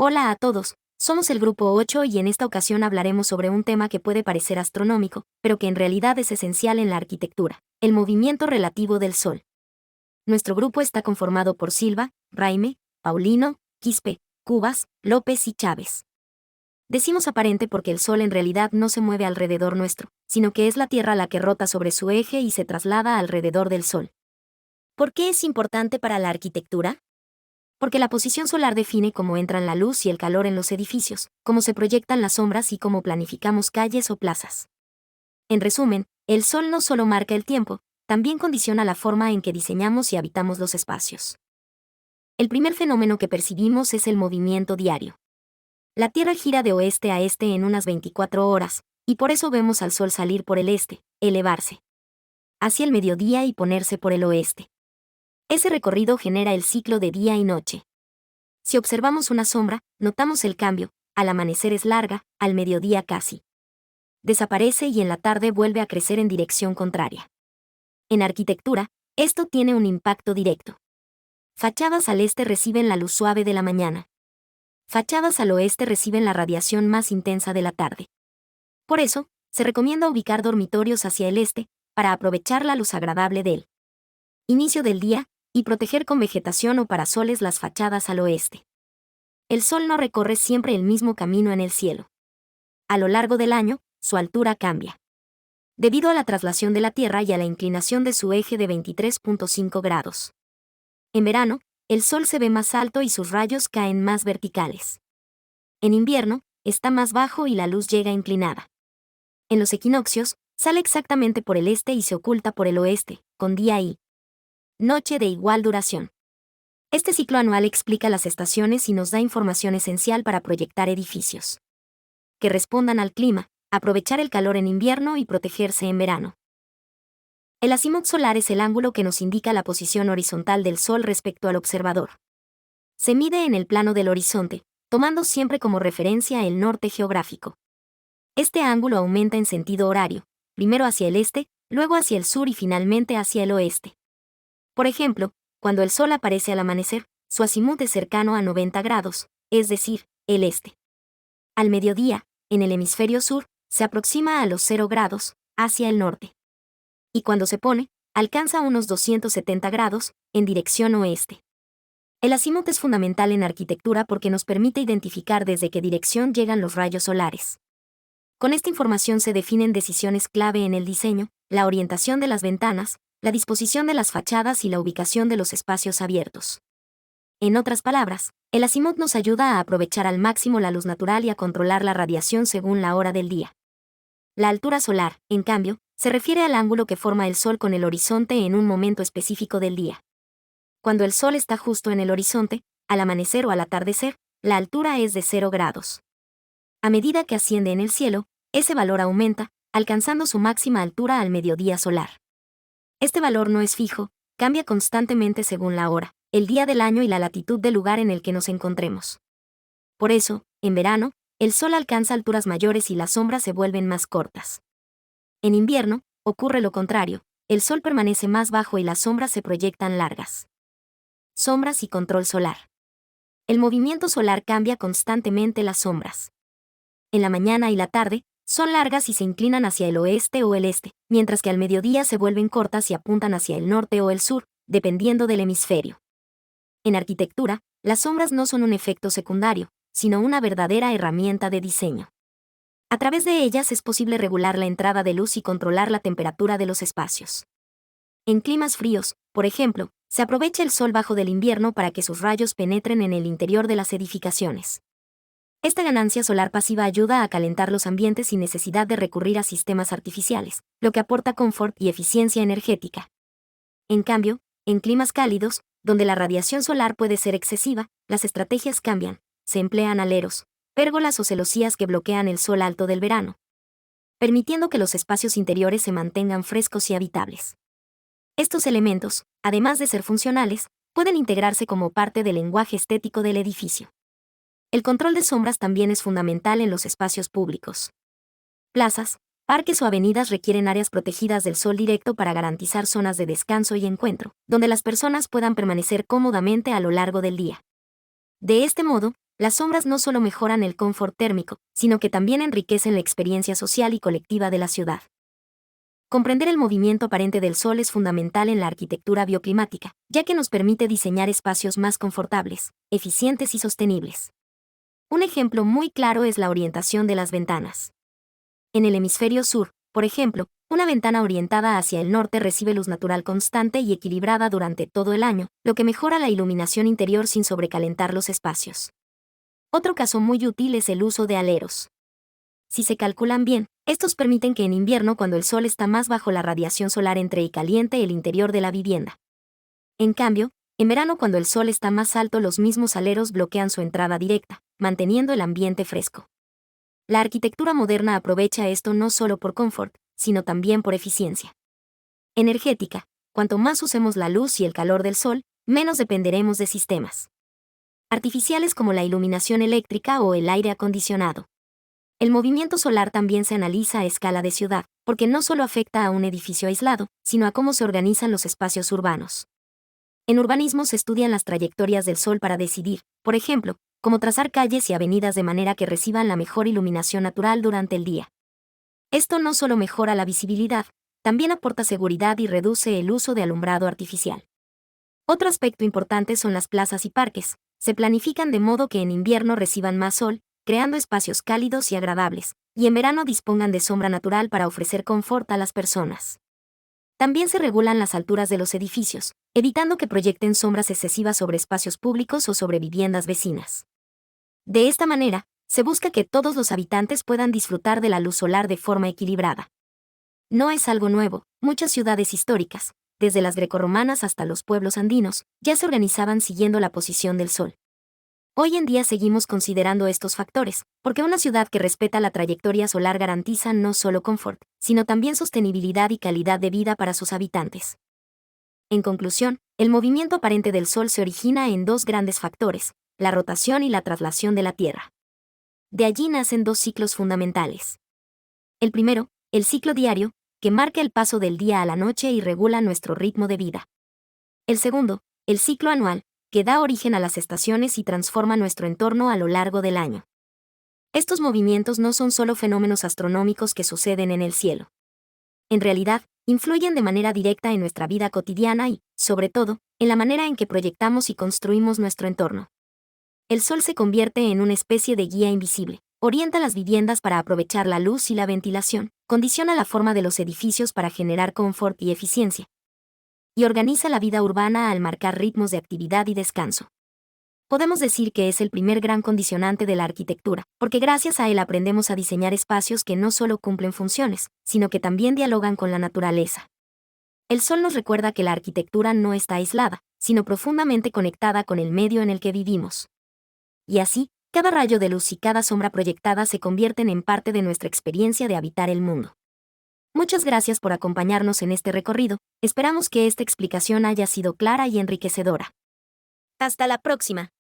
Hola a todos, somos el Grupo 8 y en esta ocasión hablaremos sobre un tema que puede parecer astronómico, pero que en realidad es esencial en la arquitectura, el movimiento relativo del Sol. Nuestro grupo está conformado por Silva, Raime, Paulino, Quispe, Cubas, López y Chávez. Decimos aparente porque el Sol en realidad no se mueve alrededor nuestro, sino que es la Tierra la que rota sobre su eje y se traslada alrededor del Sol. ¿Por qué es importante para la arquitectura? Porque la posición solar define cómo entran la luz y el calor en los edificios, cómo se proyectan las sombras y cómo planificamos calles o plazas. En resumen, el Sol no solo marca el tiempo, también condiciona la forma en que diseñamos y habitamos los espacios. El primer fenómeno que percibimos es el movimiento diario. La Tierra gira de oeste a este en unas 24 horas, y por eso vemos al Sol salir por el este, elevarse hacia el mediodía y ponerse por el oeste. Ese recorrido genera el ciclo de día y noche. Si observamos una sombra, notamos el cambio, al amanecer es larga, al mediodía casi desaparece y en la tarde vuelve a crecer en dirección contraria. En arquitectura, esto tiene un impacto directo. Fachadas al este reciben la luz suave de la mañana. Fachadas al oeste reciben la radiación más intensa de la tarde. Por eso, se recomienda ubicar dormitorios hacia el este, para aprovechar la luz agradable del inicio del día, y proteger con vegetación o parasoles las fachadas al oeste. El Sol no recorre siempre el mismo camino en el cielo. A lo largo del año, su altura cambia. Debido a la traslación de la Tierra y a la inclinación de su eje de 23.5 grados. En verano, el Sol se ve más alto y sus rayos caen más verticales. En invierno, está más bajo y la luz llega inclinada. En los equinoccios, sale exactamente por el este y se oculta por el oeste, con día y noche de igual duración. Este ciclo anual explica las estaciones y nos da información esencial para proyectar edificios que respondan al clima, aprovechar el calor en invierno y protegerse en verano. El acimut solar es el ángulo que nos indica la posición horizontal del Sol respecto al observador. Se mide en el plano del horizonte, tomando siempre como referencia el norte geográfico. Este ángulo aumenta en sentido horario, primero hacia el este, luego hacia el sur y finalmente hacia el oeste. Por ejemplo, cuando el Sol aparece al amanecer, su acimut es cercano a 90 grados, es decir, el este. Al mediodía, en el hemisferio sur, se aproxima a los 0 grados, hacia el norte. Y cuando se pone, alcanza unos 270 grados, en dirección oeste. El acimut es fundamental en arquitectura porque nos permite identificar desde qué dirección llegan los rayos solares. Con esta información se definen decisiones clave en el diseño, la orientación de las ventanas, la disposición de las fachadas y la ubicación de los espacios abiertos. En otras palabras, el acimut nos ayuda a aprovechar al máximo la luz natural y a controlar la radiación según la hora del día. La altura solar, en cambio, se refiere al ángulo que forma el Sol con el horizonte en un momento específico del día. Cuando el Sol está justo en el horizonte, al amanecer o al atardecer, la altura es de 0 grados. A medida que asciende en el cielo, ese valor aumenta, alcanzando su máxima altura al mediodía solar. Este valor no es fijo, cambia constantemente según la hora, el día del año y la latitud del lugar en el que nos encontremos. Por eso, en verano, el Sol alcanza alturas mayores y las sombras se vuelven más cortas. En invierno, ocurre lo contrario, el Sol permanece más bajo y las sombras se proyectan largas. Sombras y control solar. El movimiento solar cambia constantemente las sombras. En la mañana y la tarde, son largas y se inclinan hacia el oeste o el este, mientras que al mediodía se vuelven cortas y apuntan hacia el norte o el sur, dependiendo del hemisferio. En arquitectura, las sombras no son un efecto secundario, sino una verdadera herramienta de diseño. A través de ellas es posible regular la entrada de luz y controlar la temperatura de los espacios. En climas fríos, por ejemplo, se aprovecha el sol bajo del invierno para que sus rayos penetren en el interior de las edificaciones. Esta ganancia solar pasiva ayuda a calentar los ambientes sin necesidad de recurrir a sistemas artificiales, lo que aporta confort y eficiencia energética. En cambio, en climas cálidos, donde la radiación solar puede ser excesiva, las estrategias cambian, se emplean aleros, pérgolas o celosías que bloquean el sol alto del verano, permitiendo que los espacios interiores se mantengan frescos y habitables. Estos elementos, además de ser funcionales, pueden integrarse como parte del lenguaje estético del edificio. El control de sombras también es fundamental en los espacios públicos. Plazas, parques o avenidas requieren áreas protegidas del sol directo para garantizar zonas de descanso y encuentro, donde las personas puedan permanecer cómodamente a lo largo del día. De este modo, las sombras no solo mejoran el confort térmico, sino que también enriquecen la experiencia social y colectiva de la ciudad. Comprender el movimiento aparente del sol es fundamental en la arquitectura bioclimática, ya que nos permite diseñar espacios más confortables, eficientes y sostenibles. Un ejemplo muy claro es la orientación de las ventanas. En el hemisferio sur, por ejemplo, una ventana orientada hacia el norte recibe luz natural constante y equilibrada durante todo el año, lo que mejora la iluminación interior sin sobrecalentar los espacios. Otro caso muy útil es el uso de aleros. Si se calculan bien, estos permiten que en invierno, cuando el sol está más bajo, la radiación solar entre y caliente el interior de la vivienda. En cambio, en verano, cuando el sol está más alto, los mismos aleros bloquean su entrada directa, manteniendo el ambiente fresco. La arquitectura moderna aprovecha esto no solo por confort, sino también por eficiencia energética. Cuanto más usemos la luz y el calor del sol, menos dependeremos de sistemas artificiales como la iluminación eléctrica o el aire acondicionado. El movimiento solar también se analiza a escala de ciudad, porque no solo afecta a un edificio aislado, sino a cómo se organizan los espacios urbanos. En urbanismo se estudian las trayectorias del sol para decidir, por ejemplo, cómo trazar calles y avenidas de manera que reciban la mejor iluminación natural durante el día. Esto no solo mejora la visibilidad, también aporta seguridad y reduce el uso de alumbrado artificial. Otro aspecto importante son las plazas y parques. Se planifican de modo que en invierno reciban más sol, creando espacios cálidos y agradables, y en verano dispongan de sombra natural para ofrecer confort a las personas. También se regulan las alturas de los edificios, evitando que proyecten sombras excesivas sobre espacios públicos o sobre viviendas vecinas. De esta manera, se busca que todos los habitantes puedan disfrutar de la luz solar de forma equilibrada. No es algo nuevo, muchas ciudades históricas, desde las grecorromanas hasta los pueblos andinos, ya se organizaban siguiendo la posición del sol. Hoy en día seguimos considerando estos factores, porque una ciudad que respeta la trayectoria solar garantiza no solo confort, sino también sostenibilidad y calidad de vida para sus habitantes. En conclusión, el movimiento aparente del sol se origina en dos grandes factores, la rotación y la traslación de la Tierra. De allí nacen dos ciclos fundamentales. El primero, el ciclo diario, que marca el paso del día a la noche y regula nuestro ritmo de vida. El segundo, el ciclo anual, que da origen a las estaciones y transforma nuestro entorno a lo largo del año. Estos movimientos no son solo fenómenos astronómicos que suceden en el cielo. En realidad, influyen de manera directa en nuestra vida cotidiana y, sobre todo, en la manera en que proyectamos y construimos nuestro entorno. El sol se convierte en una especie de guía invisible, orienta las viviendas para aprovechar la luz y la ventilación, condiciona la forma de los edificios para generar confort y eficiencia, y organiza la vida urbana al marcar ritmos de actividad y descanso. Podemos decir que es el primer gran condicionante de la arquitectura, porque gracias a él aprendemos a diseñar espacios que no solo cumplen funciones, sino que también dialogan con la naturaleza. El sol nos recuerda que la arquitectura no está aislada, sino profundamente conectada con el medio en el que vivimos. Y así, cada rayo de luz y cada sombra proyectada se convierten en parte de nuestra experiencia de habitar el mundo. Muchas gracias por acompañarnos en este recorrido, esperamos que esta explicación haya sido clara y enriquecedora. Hasta la próxima.